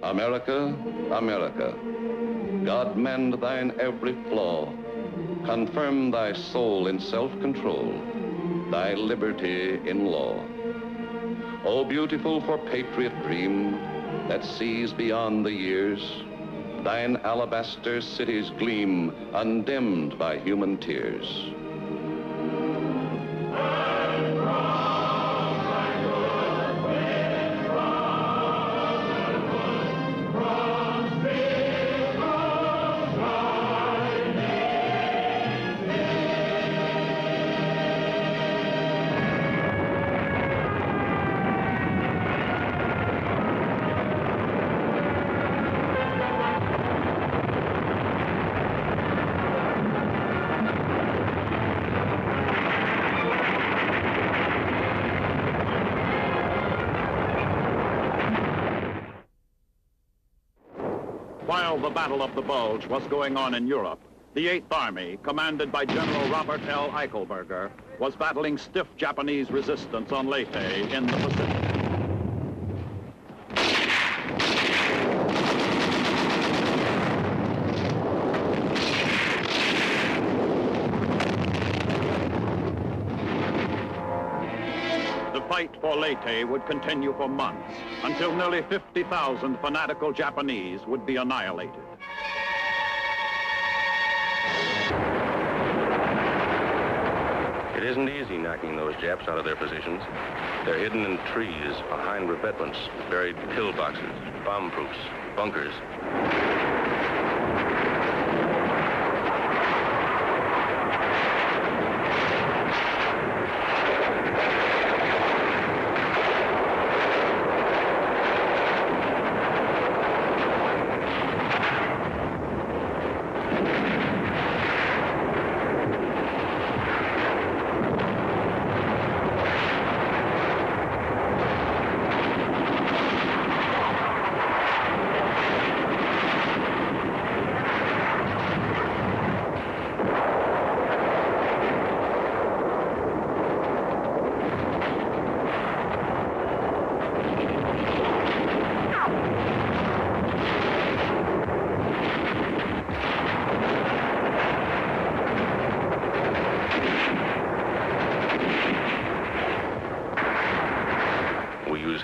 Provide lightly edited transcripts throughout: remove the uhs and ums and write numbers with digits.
America, America, God mend thine every flaw, confirm thy soul in self-control, thy liberty in law. O beautiful for patriot dream that sees beyond the years, thine alabaster cities gleam undimmed by human tears. While the Battle of the Bulge was going on in Europe, the 8th Army, commanded by General Robert L. Eichelberger, was battling stiff Japanese resistance on Leyte in the Pacific. The fight for Leyte would continue for months, until nearly 50,000 fanatical Japanese would be annihilated. It isn't easy knocking those Japs out of their positions. They're hidden in trees, behind revetments, buried pillboxes, bomb-proofs, bunkers.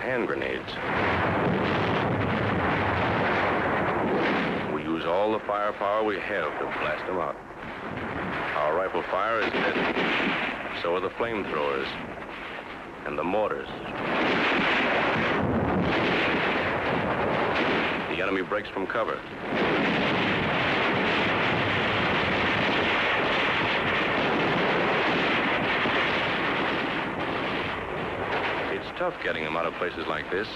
Hand grenades. We use all the firepower we have to blast them out. Our rifle fire is deadly. So are the flamethrowers and the mortars. The enemy breaks from cover. Tough getting them out of places like this.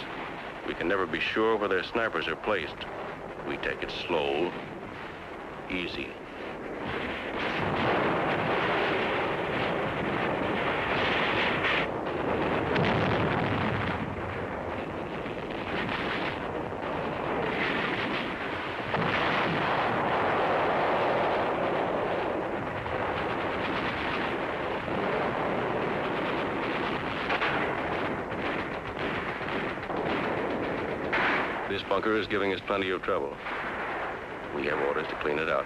We can never be sure where their snipers are placed. We take it slow, easy. This bunker is giving us plenty of trouble. We have orders to clean it out.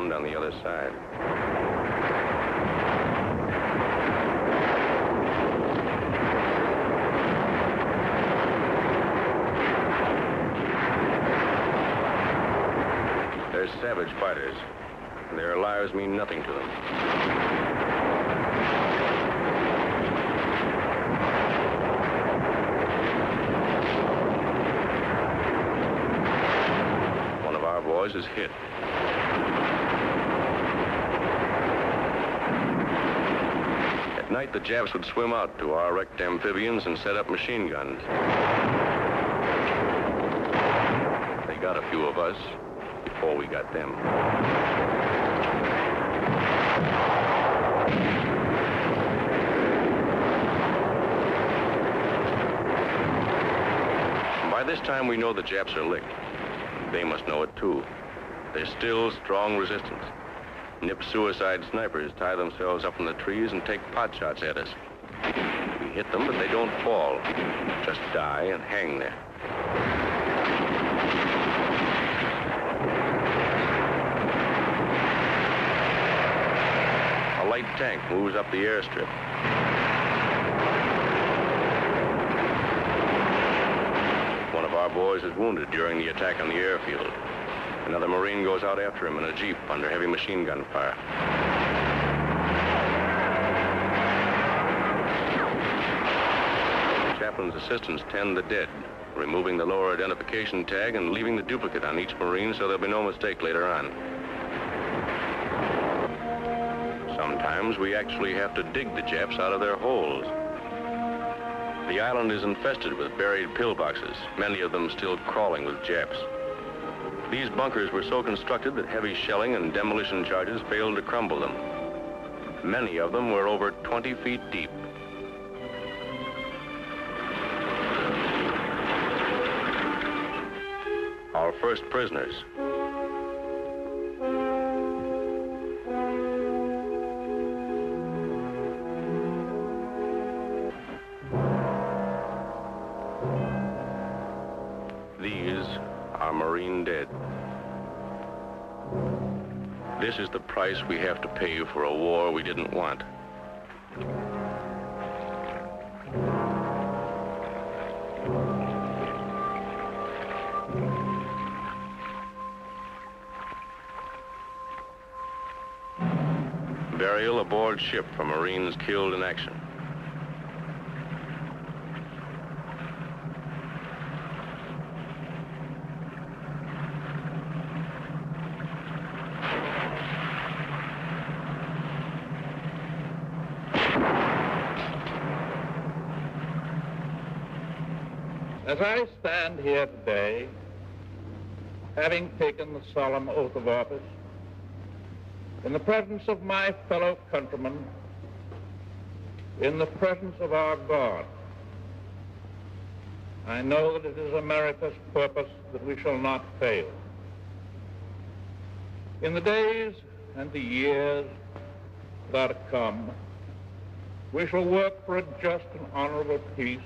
On the other side. They're savage fighters. Their lives mean nothing to them. boys is hit. At night, the Japs would swim out to our wrecked amphibians and set up machine guns. They got a few of us before we got them. By this time, we know the Japs are licked. They must know it, too. There's still strong resistance. Nip suicide snipers tie themselves up in the trees and take pot shots at us. We hit them, but they don't fall. Just die and hang there. A light tank moves up the airstrip. One of our boys is wounded during the attack on the airfield. Another Marine goes out after him in a Jeep under heavy machine gun fire. The chaplain's assistants tend the dead, removing the lower identification tag and leaving the duplicate on each Marine so there'll be no mistake later on. Sometimes we actually have to dig the Japs out of their holes. The island is infested with buried pillboxes, many of them still crawling with Japs. These bunkers were so constructed that heavy shelling and demolition charges failed to crumble them. Many of them were over 20 feet deep. Our first prisoners. These are Marine dead. This is the price we have to pay for a war we didn't want. Burial aboard ship for Marines killed in action. As I stand here today, having taken the solemn oath of office, in the presence of my fellow countrymen, in the presence of our God, I know that it is America's purpose that we shall not fail. In the days and the years that are to come, we shall work for a just and honorable peace,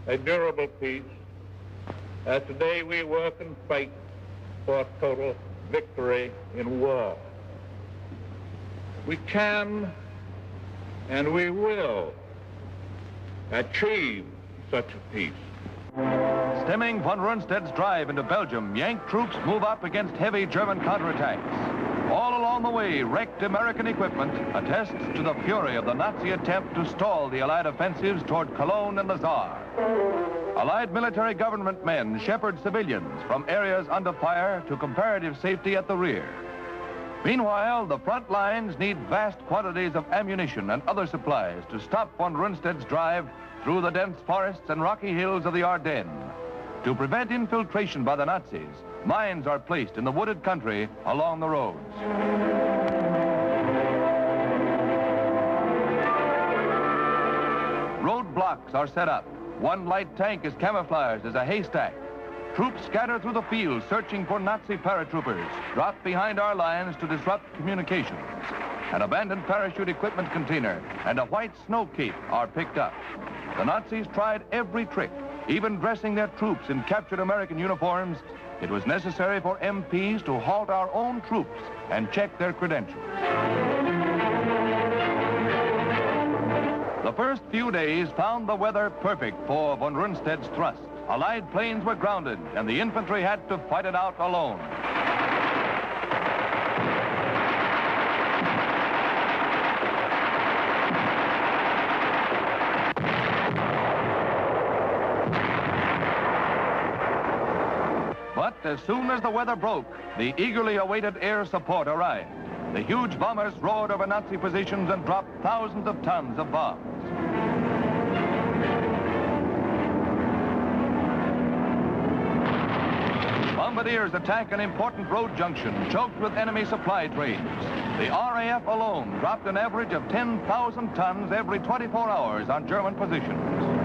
a durable peace, as today we work and fight for total victory in war. We can and we will achieve such a peace. Stemming von Rundstedt's drive into Belgium, Yank troops move up against heavy German counterattacks. All along the way, wrecked American equipment attests to the fury of the Nazi attempt to stall the Allied offensives toward Cologne and the Saar. Allied military government men shepherd civilians from areas under fire to comparative safety at the rear. Meanwhile, the front lines need vast quantities of ammunition and other supplies to stop von Rundstedt's drive through the dense forests and rocky hills of the Ardennes. To prevent infiltration by the Nazis, mines are placed in the wooded country along the roads. Roadblocks are set up. One light tank is camouflaged as a haystack. Troops scatter through the field searching for Nazi paratroopers, dropped behind our lines to disrupt communications. An abandoned parachute equipment container and a white snow cape are picked up. The Nazis tried every trick, even dressing their troops in captured American uniforms. It was necessary for MPs to halt our own troops and check their credentials. The first few days found the weather perfect for von Rundstedt's thrust. Allied planes were grounded, and the infantry had to fight it out alone. But as soon as the weather broke, the eagerly awaited air support arrived. The huge bombers roared over Nazi positions and dropped thousands of tons of bombs. Bombardiers attack an important road junction choked with enemy supply trains. The RAF alone dropped an average of 10,000 tons every 24 hours on German positions.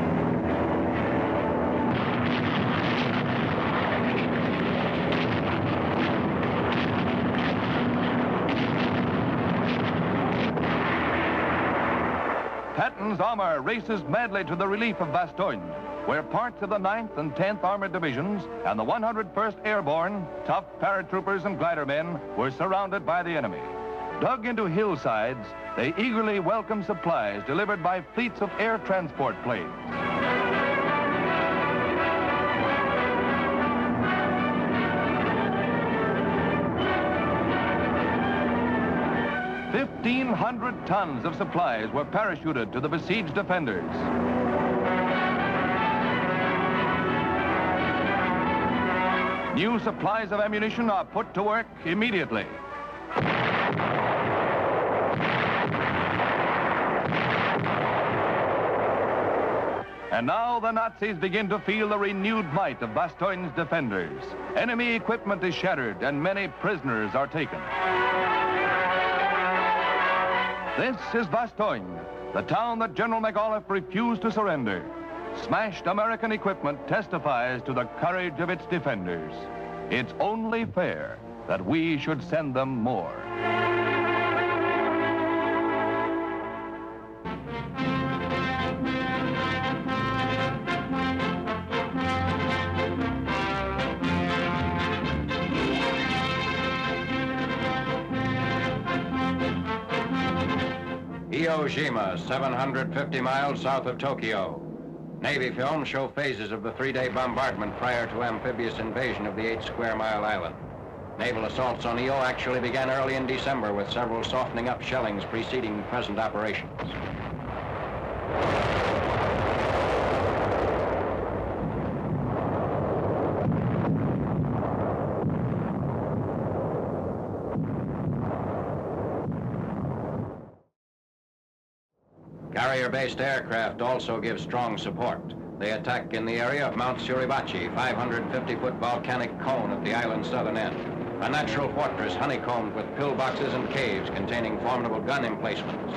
Patton's armor races madly to the relief of Bastogne, where parts of the 9th and 10th Armored Divisions and the 101st Airborne, tough paratroopers and glider men, were surrounded by the enemy. Dug into hillsides, they eagerly welcomed supplies delivered by fleets of air transport planes. 1,500 tons of supplies were parachuted to the besieged defenders. New supplies of ammunition are put to work immediately. And now the Nazis begin to feel the renewed might of Bastogne's defenders. Enemy equipment is shattered and many prisoners are taken. This is Bastogne, the town that General McAuliffe refused to surrender. Smashed American equipment testifies to the courage of its defenders. It's only fair that we should send them more. Iwo Jima, 750 miles south of Tokyo. Navy films show phases of the 3-day bombardment prior to amphibious invasion of the 8-square-mile island. Naval assaults on Iwo actually began early in December, with several softening up shellings preceding present operations. Carrier-based aircraft also give strong support. They attack in the area of Mount Suribachi, 550-foot volcanic cone at the island's southern end. A natural fortress honeycombed with pillboxes and caves containing formidable gun emplacements.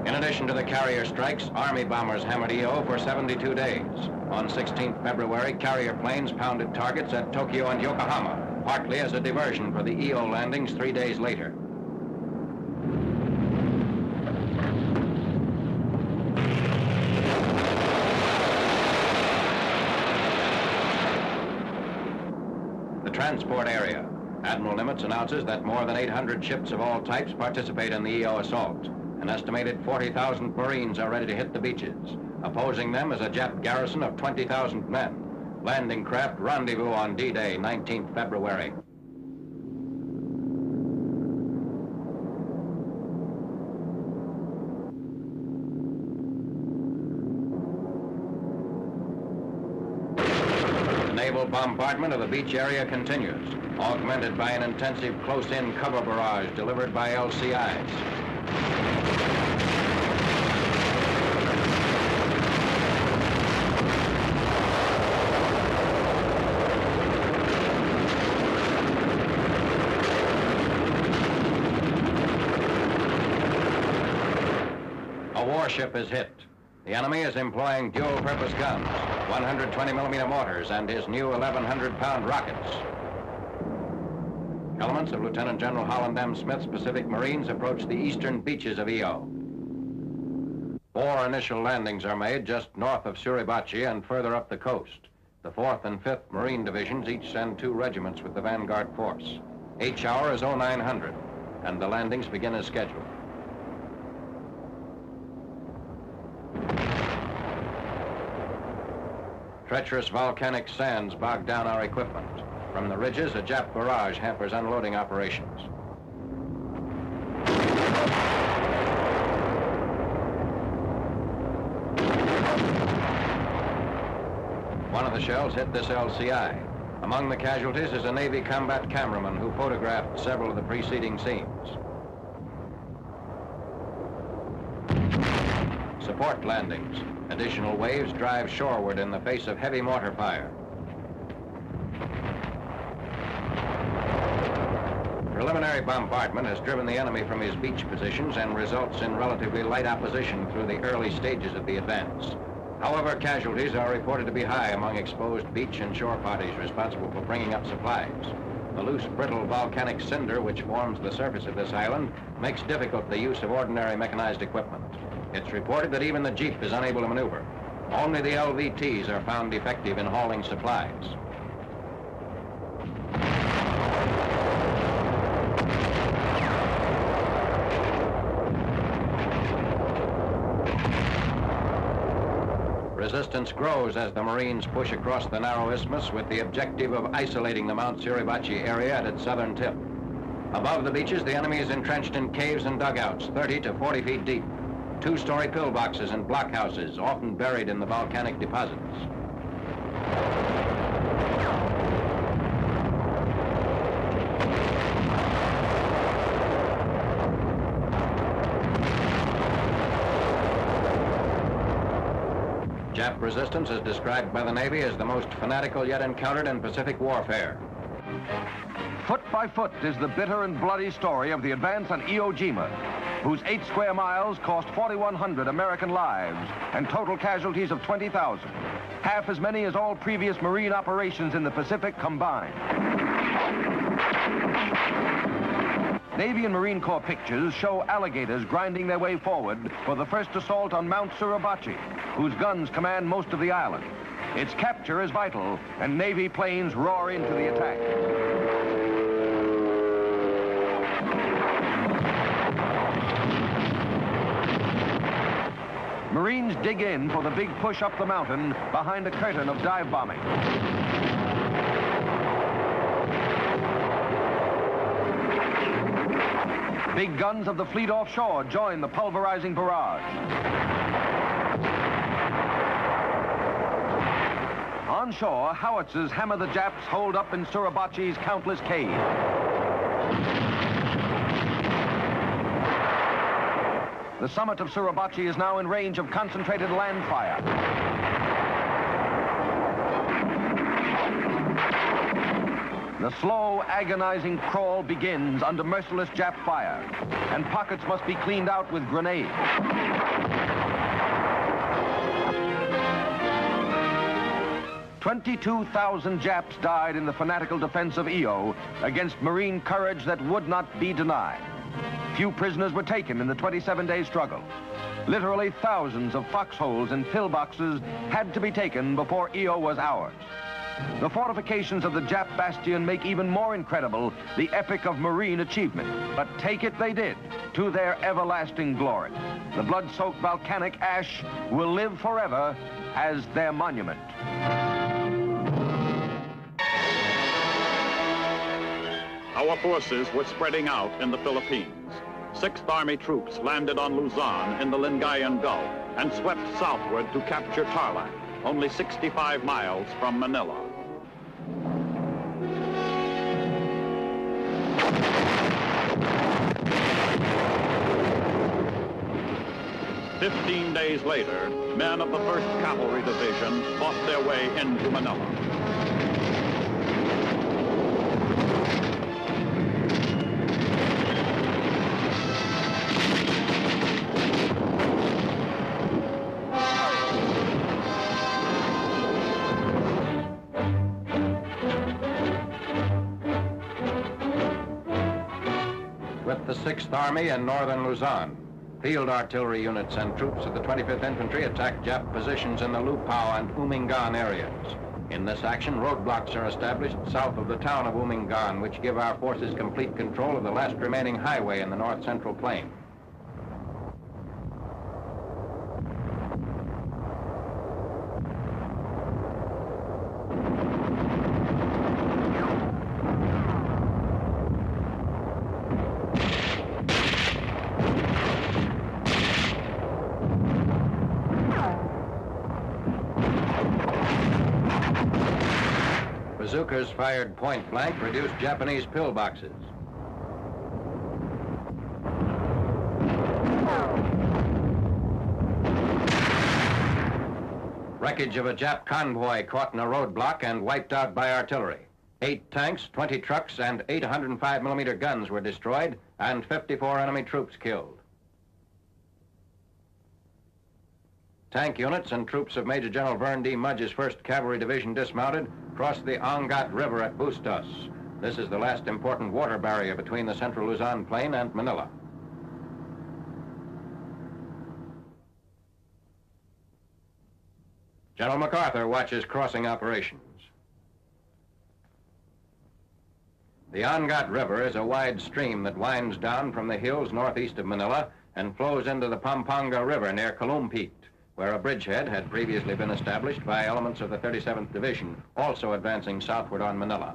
In addition to the carrier strikes, Army bombers hammered Iwo for 72 days. On 16th February, carrier planes pounded targets at Tokyo and Yokohama, partly as a diversion for the Iwo landings 3 days later. Transport area. Admiral Nimitz announces that more than 800 ships of all types participate in the Iwo assault. An estimated 40,000 Marines are ready to hit the beaches. Opposing them is a Jap garrison of 20,000 men. Landing craft rendezvous on D-Day, 19th February. Naval bombardment of the beach area continues, augmented by an intensive close-in cover barrage delivered by LCIs. A warship is hit. The enemy is employing dual-purpose guns, 120mm mortars, and his new 1,100-pound rockets. Elements of Lieutenant General Holland M. Smith's Pacific Marines approach the eastern beaches of Iwo. 4 initial landings are made just north of Suribachi and further up the coast. The 4th and 5th Marine Divisions each send 2 regiments with the vanguard force. H hour is 0900, and the landings begin as scheduled. Treacherous volcanic sands bog down our equipment. From the ridges, a Jap barrage hampers unloading operations. One of the shells hit this LCI. Among the casualties is a Navy combat cameraman who photographed several of the preceding scenes. Support landings. Additional waves drive shoreward in the face of heavy mortar fire. Preliminary bombardment has driven the enemy from his beach positions and results in relatively light opposition through the early stages of the advance. However, casualties are reported to be high among exposed beach and shore parties responsible for bringing up supplies. The loose, brittle volcanic cinder which forms the surface of this island makes difficult the use of ordinary mechanized equipment. It's reported that even the Jeep is unable to maneuver. Only the LVTs are found effective in hauling supplies. Resistance grows as the Marines push across the narrow isthmus with the objective of isolating the Mount Suribachi area at its southern tip. Above the beaches, the enemy is entrenched in caves and dugouts, 30 to 40 feet deep. Two-story pillboxes and blockhouses, often buried in the volcanic deposits. Jap resistance is described by the Navy as the most fanatical yet encountered in Pacific warfare. Foot by foot is the bitter and bloody story of the advance on Iwo Jima, whose 8 square miles cost 4,100 American lives and total casualties of 20,000, half as many as all previous Marine operations in the Pacific combined. Navy and Marine Corps pictures show alligators grinding their way forward for the first assault on Mount Suribachi, whose guns command most of the island. Its capture is vital, and Navy planes roar into the attack. Marines dig in for the big push up the mountain behind a curtain of dive bombing. Big guns of the fleet offshore join the pulverizing barrage. On shore, howitzers hammer the Japs holed up in Suribachi's countless caves. The summit of Suribachi is now in range of concentrated land fire. The slow, agonizing crawl begins under merciless Jap fire, and pockets must be cleaned out with grenades. "22,000 Japs died in the fanatical defense of Iwo against Marine courage that would not be denied. Few prisoners were taken in the 27-day struggle. Literally thousands of foxholes and pillboxes had to be taken before Iwo was ours. The fortifications of the Jap bastion make even more incredible the epic of Marine achievement. But take it they did, to their everlasting glory. The blood-soaked volcanic ash will live forever as their monument." Our forces were spreading out in the Philippines. 6th Army troops landed on Luzon in the Lingayen Gulf and swept southward to capture Tarlac, only 65 miles from Manila. "15 days later, men of the 1st Cavalry Division fought their way into Manila. With the 6th Army in northern Luzon, field artillery units and troops of the 25th Infantry attacked Jap positions in the Lupao and Umingan areas. In this action, roadblocks are established south of the town of Umingan, which give our forces complete control of the last remaining highway in the north-central plain. Bazookas fired point blank reduced Japanese pillboxes. Wreckage of a Jap convoy caught in a roadblock and wiped out by artillery. 8 tanks, 20 trucks, and 8 105mm guns were destroyed, and 54 enemy troops killed. Tank units and troops of Major General Vern D. Mudge's 1st Cavalry Division dismounted, crossed the Angat River at Bustos. This is the last important water barrier between the central Luzon Plain and Manila. General MacArthur watches crossing operations. The Angat River is a wide stream that winds down from the hills northeast of Manila and flows into the Pampanga River near Kalumpit, where a bridgehead had previously been established by elements of the 37th Division, also advancing southward on Manila.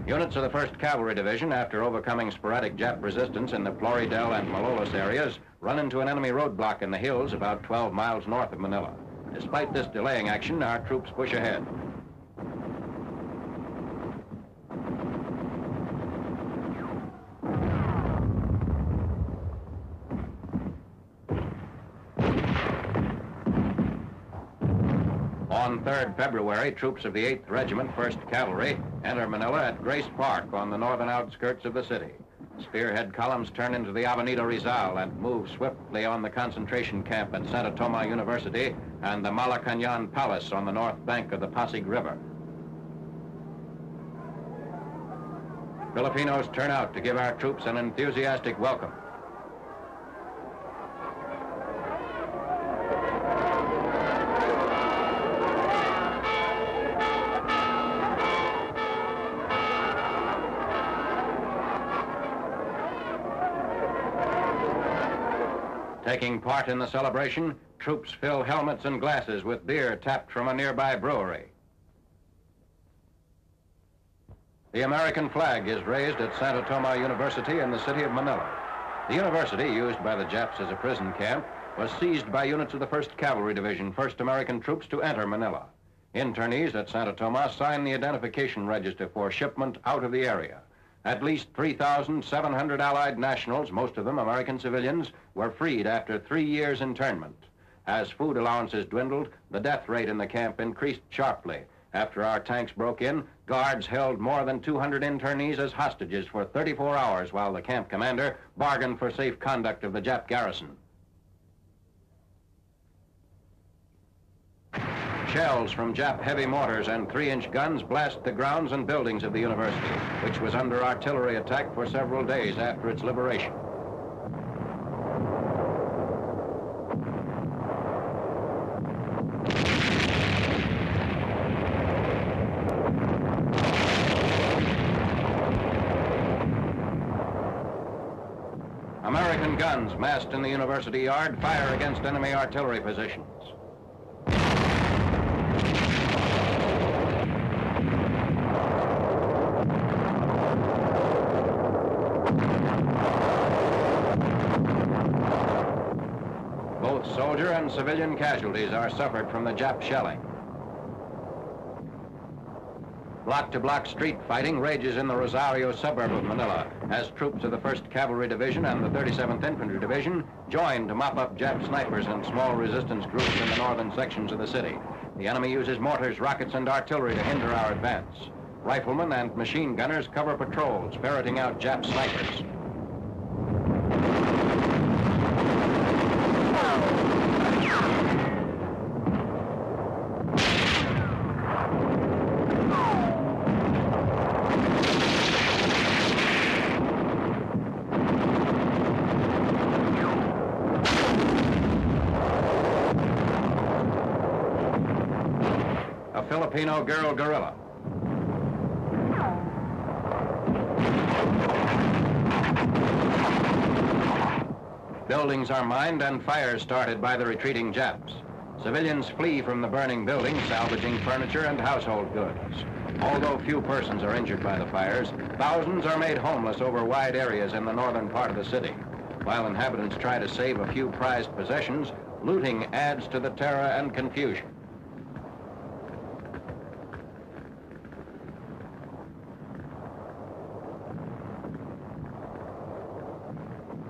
Units of the 1st Cavalry Division, after overcoming sporadic Jap resistance in the Floridel and Malolos areas, run into an enemy roadblock in the hills about 12 miles north of Manila. Despite this delaying action, our troops push ahead. On 3rd February, troops of the 8th Regiment, 1st Cavalry, enter Manila at Grace Park on the northern outskirts of the city. Spearhead columns turn into the Avenida Rizal and move swiftly on the concentration camp at Santa Toma University and the Malacañan Palace on the north bank of the Pasig River. Filipinos turn out to give our troops an enthusiastic welcome. Taking part in the celebration, troops fill helmets and glasses with beer tapped from a nearby brewery. The American flag is raised at Santa Toma University in the city of Manila. The university, used by the Japs as a prison camp, was seized by units of the 1st Cavalry Division, 1st American troops to enter Manila. Internees at Santa Toma signed the identification register for shipment out of the area. At least 3,700 Allied nationals, most of them American civilians, were freed after 3 years' internment. As food allowances dwindled, the death rate in the camp increased sharply. After our tanks broke in, guards held more than 200 internees as hostages for 34 hours while the camp commander bargained for safe conduct of the Jap garrison. Shells from Jap heavy mortars and 3-inch guns blast the grounds and buildings of the university, which was under artillery attack for several days after its liberation. American guns massed in the university yard fire against enemy artillery positions. Both soldier and civilian casualties are suffered from the Jap shelling. Block-to-block street fighting rages in the Rosario suburb of Manila as troops of the 1st Cavalry Division and the 37th Infantry Division join to mop up Jap snipers and small resistance groups in the northern sections of the city. The enemy uses mortars, rockets, and artillery to hinder our advance. Riflemen and machine gunners cover patrols, ferreting out Jap snipers. Filipino girl guerrilla. Buildings are mined and fires started by the retreating Japs. Civilians flee from the burning buildings, salvaging furniture and household goods. Although few persons are injured by the fires, thousands are made homeless over wide areas in the northern part of the city. While inhabitants try to save a few prized possessions, looting adds to the terror and confusion.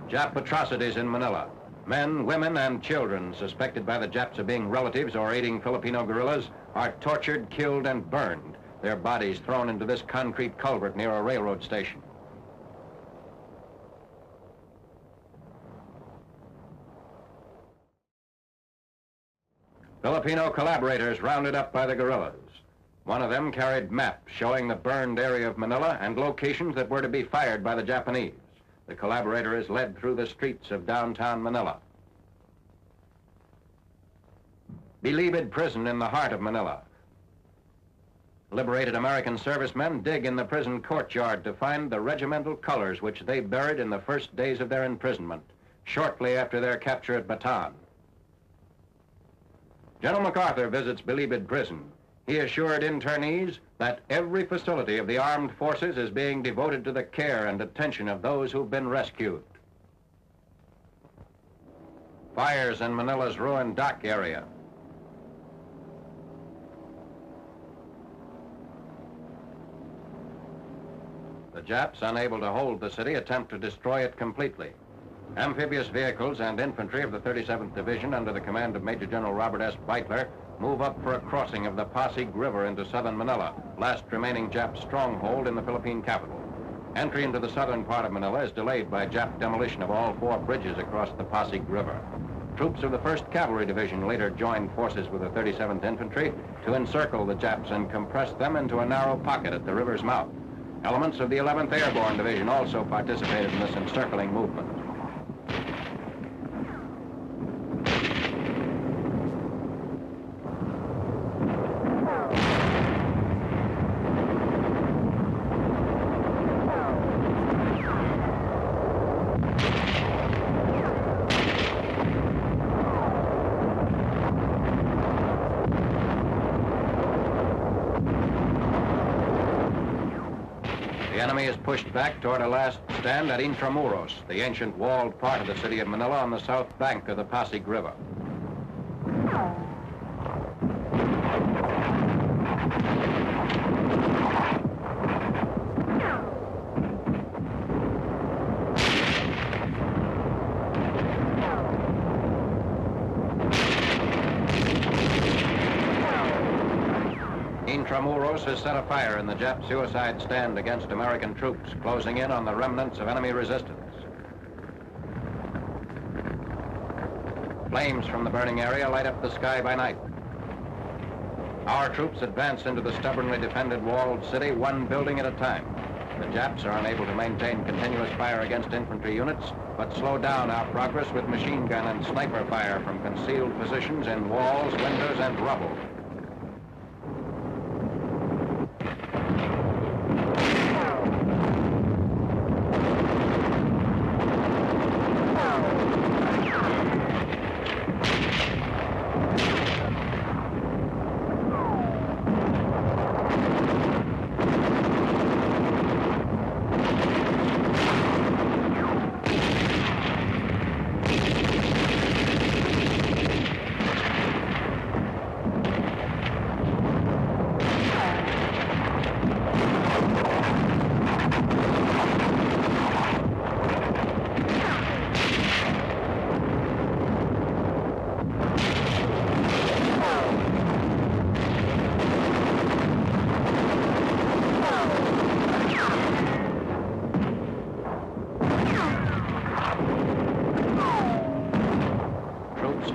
Jap atrocities in Manila. Men, women, and children suspected by the Japs of being relatives or aiding Filipino guerrillas are tortured, killed, and burned, their bodies thrown into this concrete culvert near a railroad station. Filipino collaborators rounded up by the guerrillas. One of them carried maps showing the burned area of Manila and locations that were to be fired by the Japanese. The collaborator is led through the streets of downtown Manila. Liberated prison in the heart of Manila. Liberated American servicemen dig in the prison courtyard to find the regimental colors which they buried in the first days of their imprisonment, shortly after their capture at Patton. General MacArthur visits Liberated prison. He assured internees that every facility of the armed forces is being devoted to the care and attention of those who've been rescued. Fires in Manila's ruined dock area. The Japs, unable to hold the city, attempt to destroy it completely. Amphibious vehicles and infantry of the 37th Division under the command of Major General Robert S. Beitler move up for a crossing of the Pasig River into southern Manila, last remaining Jap stronghold in the Philippine capital. Entry into the southern part of Manila is delayed by Jap demolition of all 4 bridges across the Pasig River. Troops of the 1st Cavalry Division later joined forces with the 37th Infantry to encircle the Japs and compress them into a narrow pocket at the river's mouth. Elements of the 11th Airborne Division also participated in this encircling movement. The enemy is pushed back toward a last stand at Intramuros, the ancient walled part of the city of Manila on the south bank of the Pasig River. Intramuros has set afire in the Jap suicide stand against American troops, closing in on the remnants of enemy resistance. Flames from the burning area light up the sky by night. Our troops advance into the stubbornly defended walled city, one building at a time. The Japs are unable to maintain continuous fire against infantry units, but slow down our progress with machine gun and sniper fire from concealed positions in walls, windows, and rubble.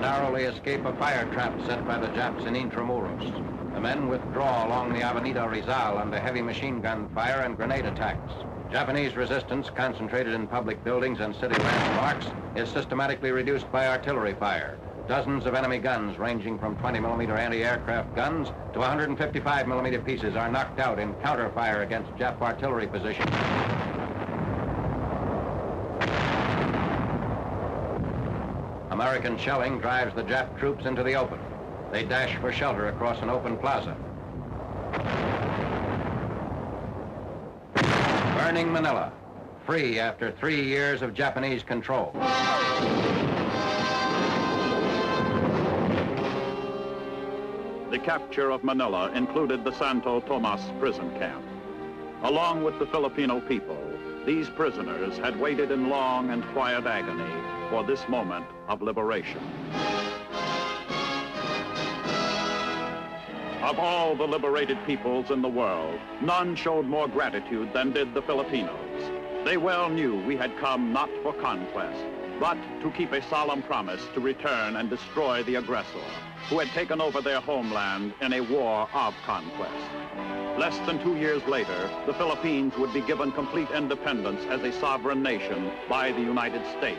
Narrowly escape a fire trap set by the Japs in Intramuros. The men withdraw along the Avenida Rizal under heavy machine gun fire and grenade attacks. Japanese resistance, concentrated in public buildings and city landmarks, is systematically reduced by artillery fire. Dozens of enemy guns, ranging from 20mm anti-aircraft guns to 155mm pieces, are knocked out in counterfire against Jap artillery positions. American shelling drives the Jap troops into the open. They dash for shelter across an open plaza. Burning Manila, free after 3 years of Japanese control. The capture of Manila included the Santo Tomas prison camp. Along with the Filipino people, these prisoners had waited in long and quiet agony for this moment of liberation. Of all the liberated peoples in the world, none showed more gratitude than did the Filipinos. They well knew we had come not for conquest, but to keep a solemn promise to return and destroy the aggressor, who had taken over their homeland in a war of conquest. Less than 2 years later, the Philippines would be given complete independence as a sovereign nation by the United States.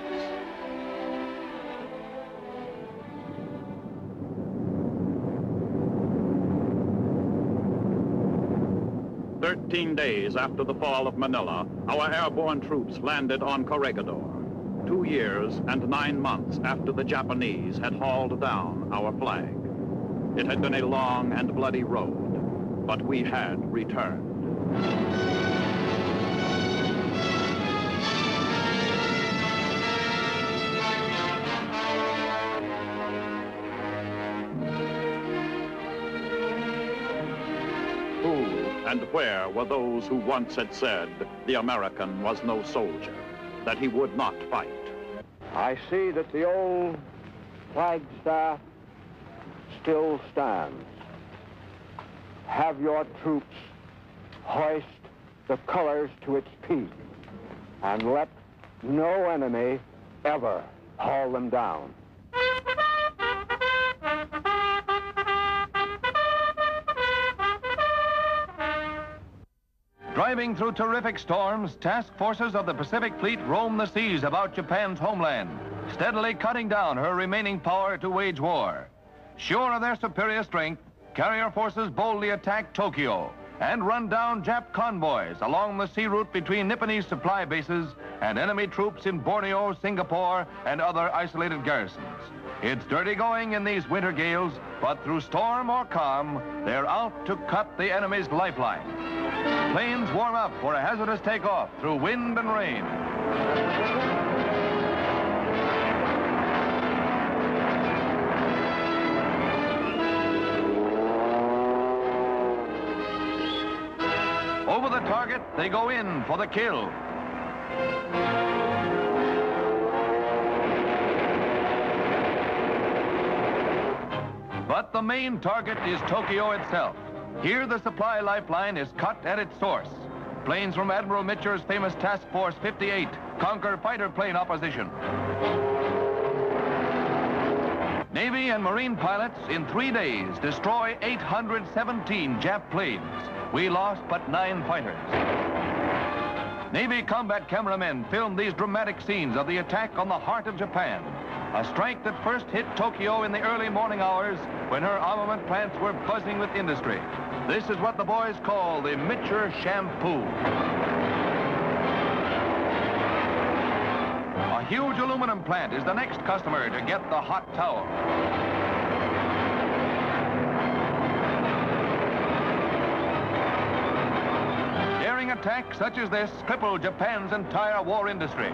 "13 days after the fall of Manila, our airborne troops landed on Corregidor. 2 years and 9 months after the Japanese had hauled down our flag. It had been a long and bloody road, but we had returned. Who and where were those who once had said the American was no soldier, that he would not fight? I see that the old flagstaff still stands. Have your troops hoist the colors to its peak, and let no enemy ever haul them down. Driving through terrific storms, task forces of the Pacific Fleet roam the seas about Japan's homeland, steadily cutting down her remaining power to wage war. Sure of their superior strength, carrier forces boldly attack Tokyo and run down Jap convoys along the sea route between Nipponese supply bases and enemy troops in Borneo, Singapore, and other isolated garrisons. It's dirty going in these winter gales, but through storm or calm, they're out to cut the enemy's lifeline. Planes warm up for a hazardous takeoff through wind and rain. Over the target, they go in for the kill. But the main target is Tokyo itself. Here, the supply lifeline is cut at its source. Planes from Admiral Mitcher's famous Task Force 58 conquer fighter plane opposition. Navy and Marine pilots in 3 days destroy 817 Jap planes. We lost but 9 fighters. Navy combat cameramen filmed these dramatic scenes of the attack on the heart of Japan, a strike that first hit Tokyo in the early morning hours when her armament plants were buzzing with industry. This is what the boys call the Mitcher Shampoo. A huge aluminum plant is the next customer to get the hot towel. Daring attacks such as this crippled Japan's entire war industry.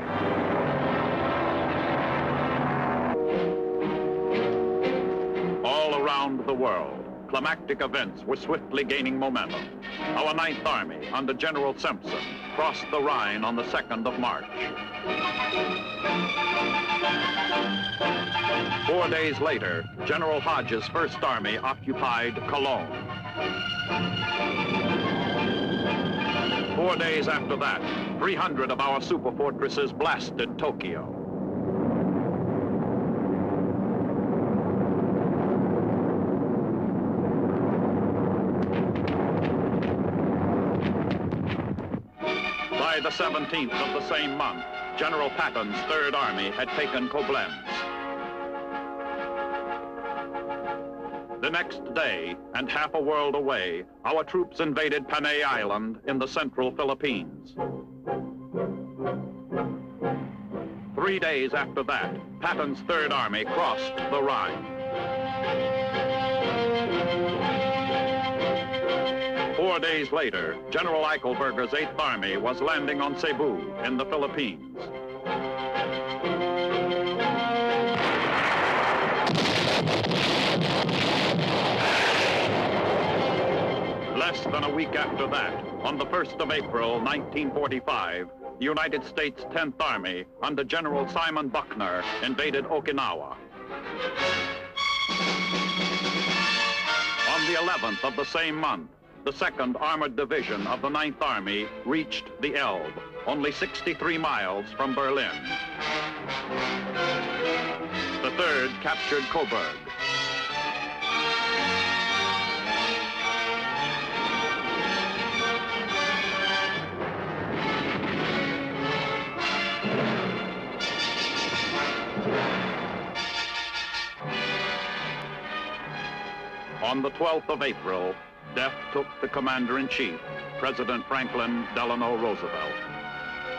All around the world, climactic events were swiftly gaining momentum. Our Ninth Army, under General Simpson, crossed the Rhine on the 2nd of March. 4 days later, General Hodge's First Army occupied Cologne. 4 days after that, 300 of our super fortresses blasted Tokyo. By the 17th of the same month, General Patton's Third Army had taken Koblenz. The next day, and half a world away, our troops invaded Panay Island in the central Philippines. 3 days after that, Patton's Third Army crossed the Rhine. 4 days later, General Eichelberger's 8th Army was landing on Cebu in the Philippines. Less than a week after that, on the 1st of April, 1945, the United States 10th Army, under General Simon Buckner, invaded Okinawa. On the 11th of the same month, the 2nd Armored Division of the 9th Army reached the Elbe, only 63 miles from Berlin. The 3rd captured Coburg. On the 12th of April, death took the Commander-in-Chief, President Franklin Delano Roosevelt.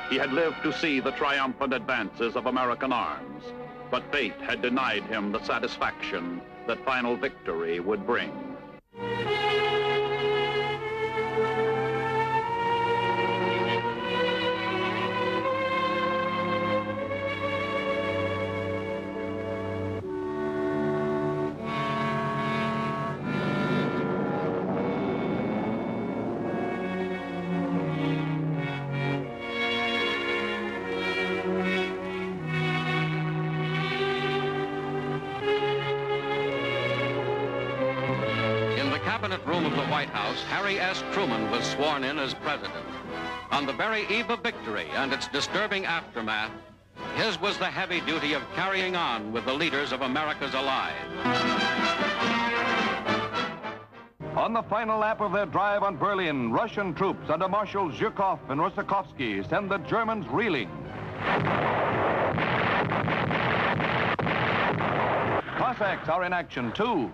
He had lived to see the triumphant advances of American arms, but fate had denied him the satisfaction that final victory would bring. Room of the White House, Harry S. Truman was sworn in as president. On the very eve of victory and its disturbing aftermath, his was the heavy duty of carrying on with the leaders of America's allies. On the final lap of their drive on Berlin, Russian troops under Marshals Zhukov and Rosakovsky send the Germans reeling. Cossacks are in action too.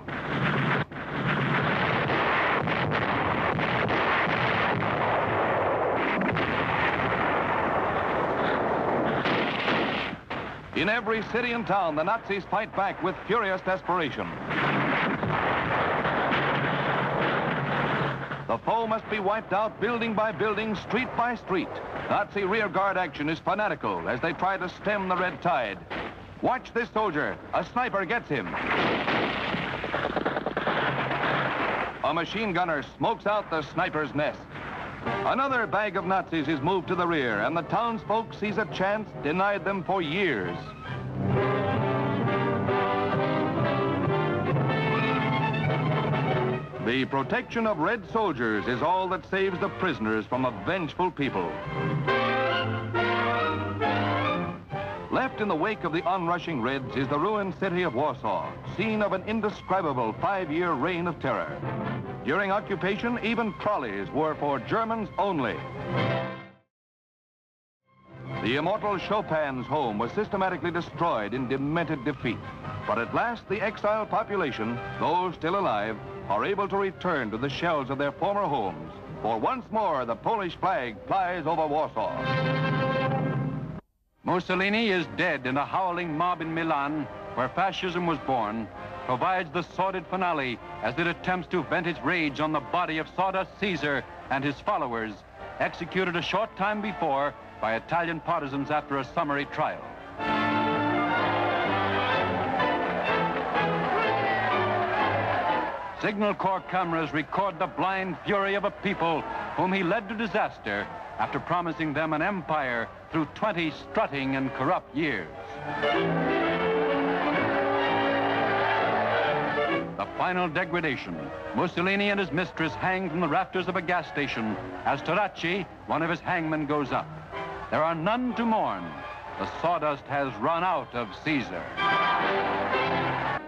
In every city and town, the Nazis fight back with furious desperation. The foe must be wiped out building by building, street by street. Nazi rearguard action is fanatical as they try to stem the red tide. Watch this soldier. A sniper gets him. A machine gunner smokes out the sniper's nest. Another bag of Nazis is moved to the rear, and the townsfolk sees a chance denied them for years. The protection of red soldiers is all that saves the prisoners from a vengeful people. Left in the wake of the onrushing Reds is the ruined city of Warsaw, scene of an indescribable 5-year reign of terror. During occupation, even trolleys were for Germans only. The immortal Chopin's home was systematically destroyed in demented defeat. But at last, the exiled population, those still alive, are able to return to the shells of their former homes. For once more, the Polish flag flies over Warsaw. Mussolini is dead, and a howling mob in Milan, where fascism was born, provides the sordid finale as it attempts to vent its rage on the body of sawdust Caesar and his followers, executed a short time before by Italian partisans after a summary trial. Signal Corps cameras record the blind fury of a people whom he led to disaster after promising them an empire through 20 strutting and corrupt years. The final degradation. Mussolini and his mistress hang from the rafters of a gas station as Taracci, one of his hangmen, goes up. There are none to mourn. The sawdust has run out of Caesar.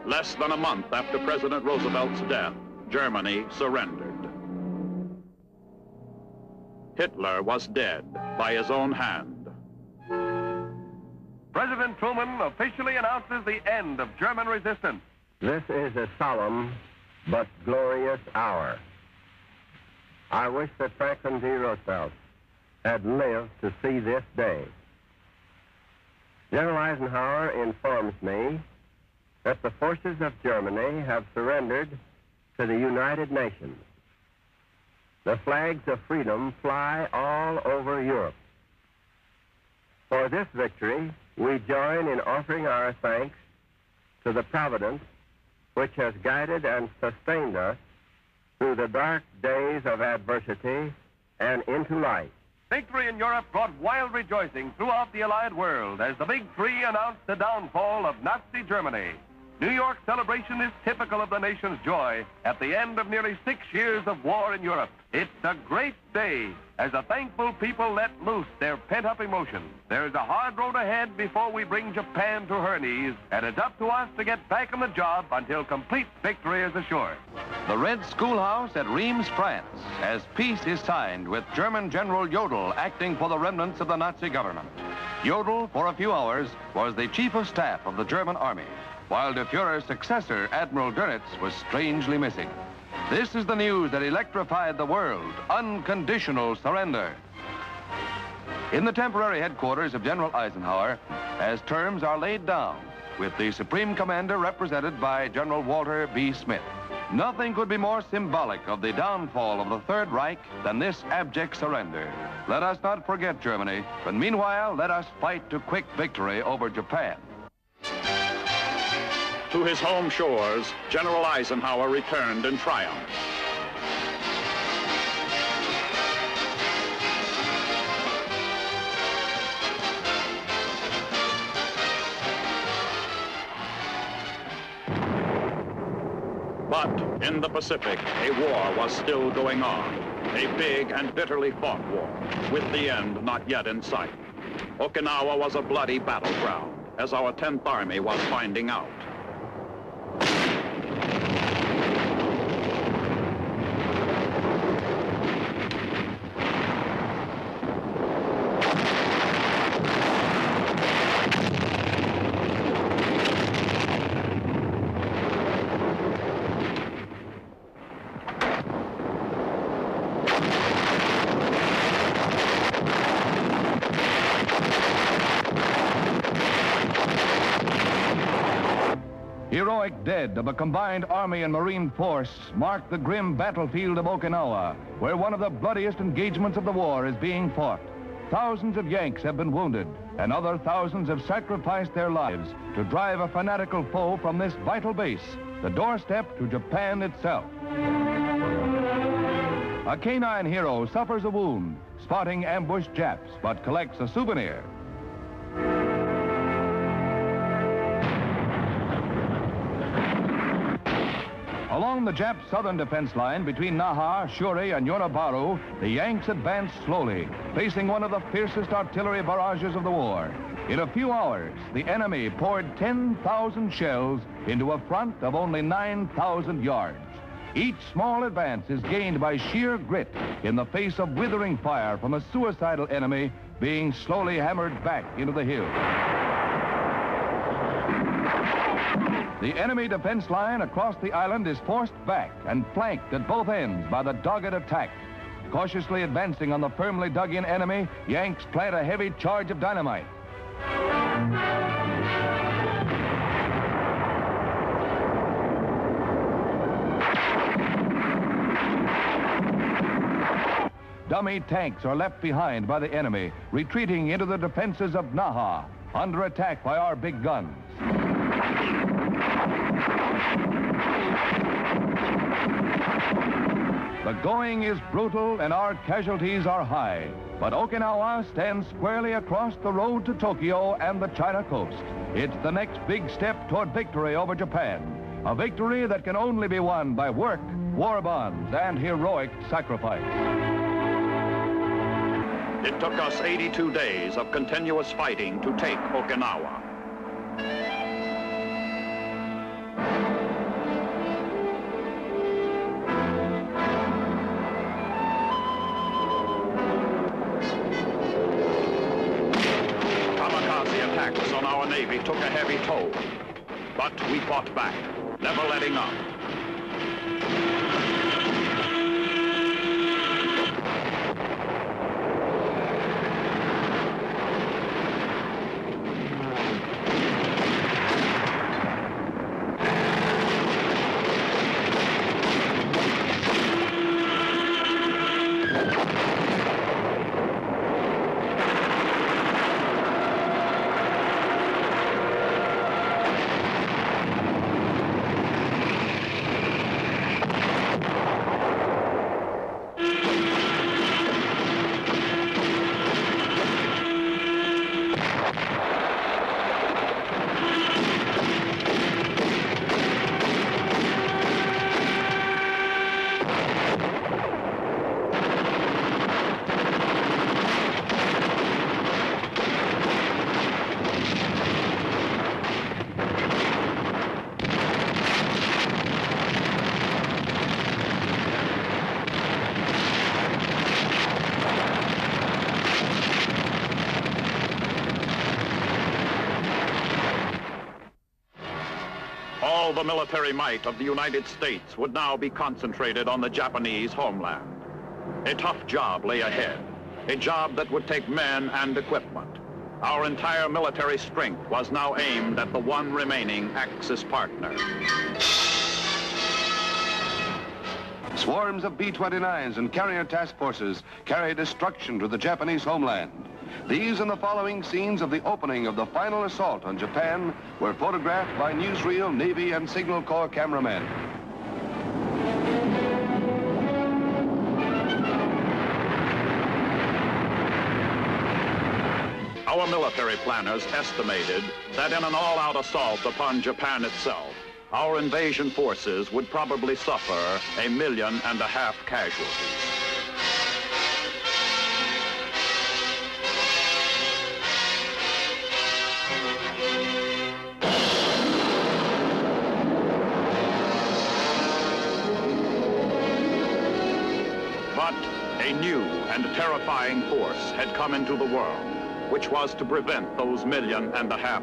Less than a month after President Roosevelt's death, Germany surrendered. Hitler was dead by his own hand. President Truman officially announces the end of German resistance. This is a solemn but glorious hour. I wish that Franklin D. Roosevelt had lived to see this day. General Eisenhower informs me that the forces of Germany have surrendered to the United Nations. The flags of freedom fly all over Europe. For this victory, we join in offering our thanks to the Providence which has guided and sustained us through the dark days of adversity and into light. Victory in Europe brought wild rejoicing throughout the Allied world as the Big Three announced the downfall of Nazi Germany. New York's celebration is typical of the nation's joy at the end of nearly 6 years of war in Europe. It's a great day as the thankful people let loose their pent-up emotion. There's a hard road ahead before we bring Japan to her knees, and it's up to us to get back on the job until complete victory is assured. The Red Schoolhouse at Reims, France, as peace is signed with German General Jodl acting for the remnants of the Nazi government. Jodl, for a few hours, was the chief of staff of the German army, while de Fuhrer's successor, Admiral Dönitz, was strangely missing. This is the news that electrified the world: unconditional surrender. In the temporary headquarters of General Eisenhower, as terms are laid down, with the Supreme Commander represented by General Walter B. Smith. Nothing could be more symbolic of the downfall of the Third Reich than this abject surrender. Let us not forget Germany, but meanwhile, let us fight to quick victory over Japan. To his home shores, General Eisenhower returned in triumph. But in the Pacific, a war was still going on. A big and bitterly fought war, with the end not yet in sight. Okinawa was a bloody battleground, as our 10th Army was finding out. Heroic dead of a combined Army and Marine force mark the grim battlefield of Okinawa, where one of the bloodiest engagements of the war is being fought. Thousands of Yanks have been wounded, and other thousands have sacrificed their lives to drive a fanatical foe from this vital base, the doorstep to Japan itself. A canine hero suffers a wound, spotting ambushed Japs, but collects a souvenir. Along the Jap southern defense line between Naha, Shuri, and Yonabaru, the Yanks advanced slowly, facing one of the fiercest artillery barrages of the war. In a few hours, the enemy poured 10,000 shells into a front of only 9,000 yards. Each small advance is gained by sheer grit in the face of withering fire from a suicidal enemy being slowly hammered back into the hill. The enemy defense line across the island is forced back and flanked at both ends by the dogged attack. Cautiously advancing on the firmly dug-in enemy, Yanks plant a heavy charge of dynamite. Dummy tanks are left behind by the enemy, retreating into the defenses of Naha, under attack by our big guns. The going is brutal and our casualties are high, but Okinawa stands squarely across the road to Tokyo and the China coast. It's the next big step toward victory over Japan, a victory that can only be won by work, war bonds, and heroic sacrifice. It took us 82 days of continuous fighting to take Okinawa. Attacks on our Navy took a heavy toll, but we fought back, never letting up. All the military might of the United States would now be concentrated on the Japanese homeland. A tough job lay ahead, a job that would take men and equipment. Our entire military strength was now aimed at the one remaining Axis partner. Swarms of B-29s and carrier task forces carry destruction to the Japanese homeland. These and the following scenes of the opening of the final assault on Japan were photographed by newsreel, Navy, and Signal Corps cameramen. Our military planners estimated that in an all-out assault upon Japan itself, our invasion forces would probably suffer 1.5 million casualties. But a new and terrifying force had come into the world, which was to prevent those 1.5 million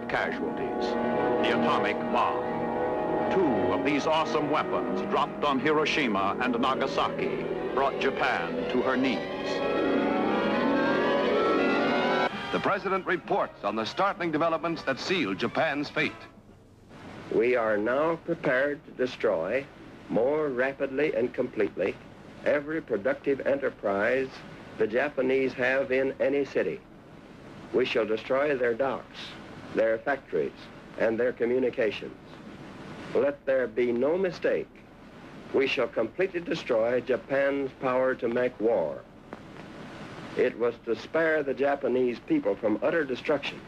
casualties, the atomic bomb. 2 of these awesome weapons dropped on Hiroshima and Nagasaki brought Japan to her knees. The President reports on the startling developments that sealed Japan's fate. We are now prepared to destroy more rapidly and completely every productive enterprise the Japanese have in any city. We shall destroy their docks, their factories, and their communications. Let there be no mistake. We shall completely destroy Japan's power to make war. It was to spare the Japanese people from utter destruction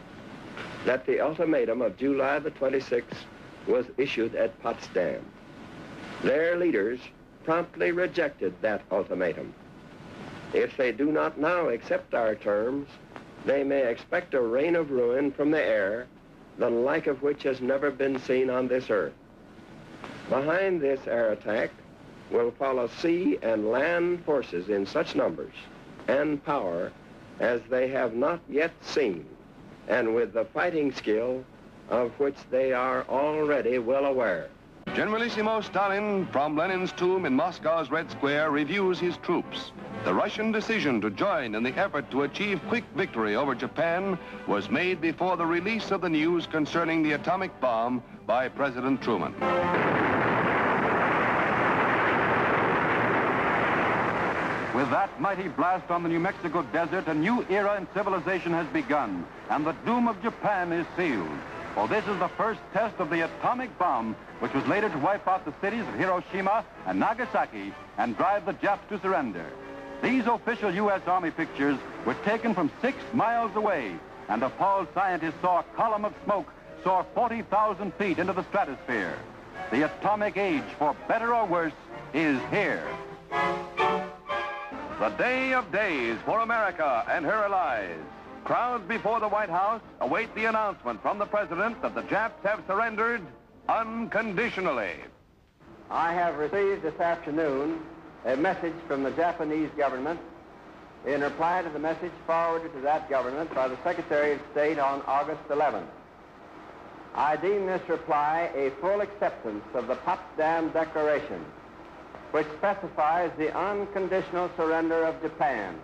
that the ultimatum of July the 26th was issued at Potsdam. Their leaders promptly rejected that ultimatum. If they do not now accept our terms, they may expect a rain of ruin from the air, the like of which has never been seen on this earth. Behind this air attack will follow sea and land forces in such numbers and power as they have not yet seen, and with the fighting skill of which they are already well aware. Generalissimo Stalin, from Lenin's tomb in Moscow's Red Square, reviews his troops. The Russian decision to join in the effort to achieve quick victory over Japan was made before the release of the news concerning the atomic bomb by President Truman. With that mighty blast on the New Mexico desert, a new era in civilization has begun, and the doom of Japan is sealed. For this is the first test of the atomic bomb, which was later to wipe out the cities of Hiroshima and Nagasaki and drive the Japs to surrender. These official U.S. Army pictures were taken from 6 miles away, and appalled scientists saw a column of smoke soar 40,000 feet into the stratosphere. The atomic age, for better or worse, is here. The day of days for America and her allies. Crowds before the White House await the announcement from the President that the Japs have surrendered unconditionally. I have received this afternoon a message from the Japanese government in reply to the message forwarded to that government by the Secretary of State on August 11th. I deem this reply a full acceptance of the Potsdam Declaration, which specifies the unconditional surrender of Japan.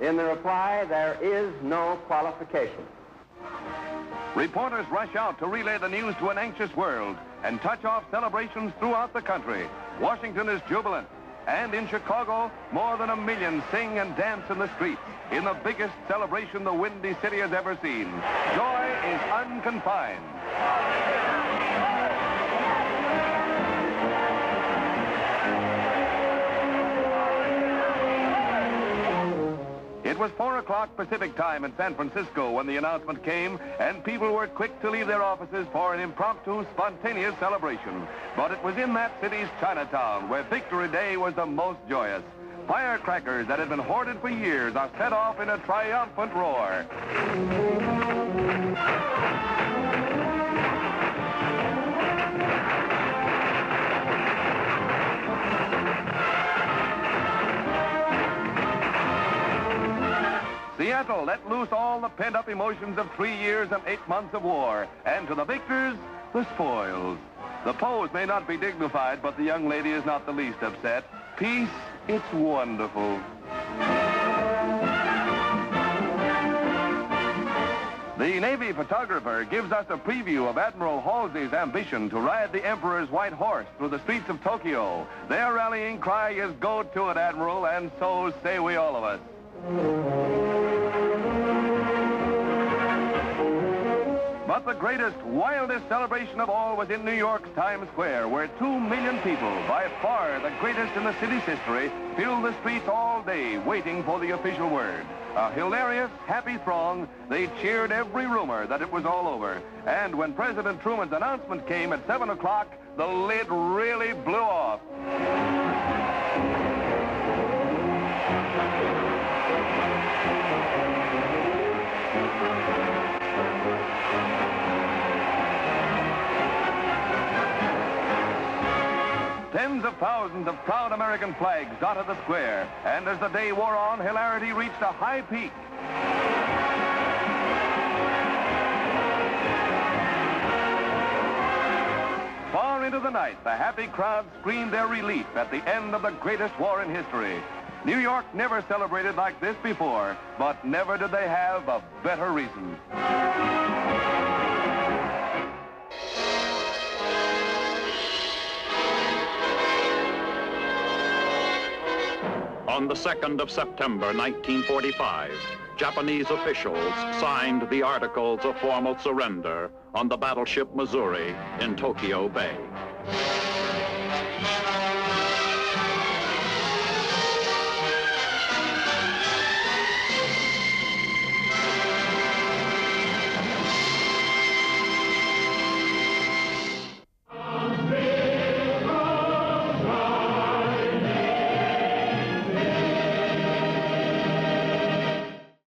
In the reply, there is no qualification. Reporters rush out to relay the news to an anxious world and touch off celebrations throughout the country. Washington is jubilant, and in Chicago, more than 1 million sing and dance in the streets in the biggest celebration the Windy City has ever seen. Joy is unconfined. It was 4 o'clock Pacific time in San Francisco when the announcement came, and people were quick to leave their offices for an impromptu, spontaneous celebration. But it was in that city's Chinatown where Victory Day was the most joyous. Firecrackers that had been hoarded for years are set off in a triumphant roar. Seattle let loose all the pent-up emotions of 3 years and 8 months of war, and to the victors, the spoils. The pose may not be dignified, but the young lady is not the least upset. Peace, it's wonderful. The Navy photographer gives us a preview of Admiral Halsey's ambition to ride the Emperor's white horse through the streets of Tokyo. Their rallying cry is, "Go to it, Admiral," and so say we all of us. But the greatest, wildest celebration of all was in New York's Times Square, where 2 million people, by far the greatest in the city's history, filled the streets all day waiting for the official word. A hilarious, happy throng, they cheered every rumor that it was all over. And when President Truman's announcement came at 7 o'clock, the lid really blew off. Tens of thousands of proud American flags dotted the square, and as the day wore on, hilarity reached a high peak. Far into the night, the happy crowd screamed their relief at the end of the greatest war in history. New York never celebrated like this before, but never did they have a better reason. On the 2nd of September, 1945, Japanese officials signed the Articles of Formal Surrender on the battleship Missouri in Tokyo Bay.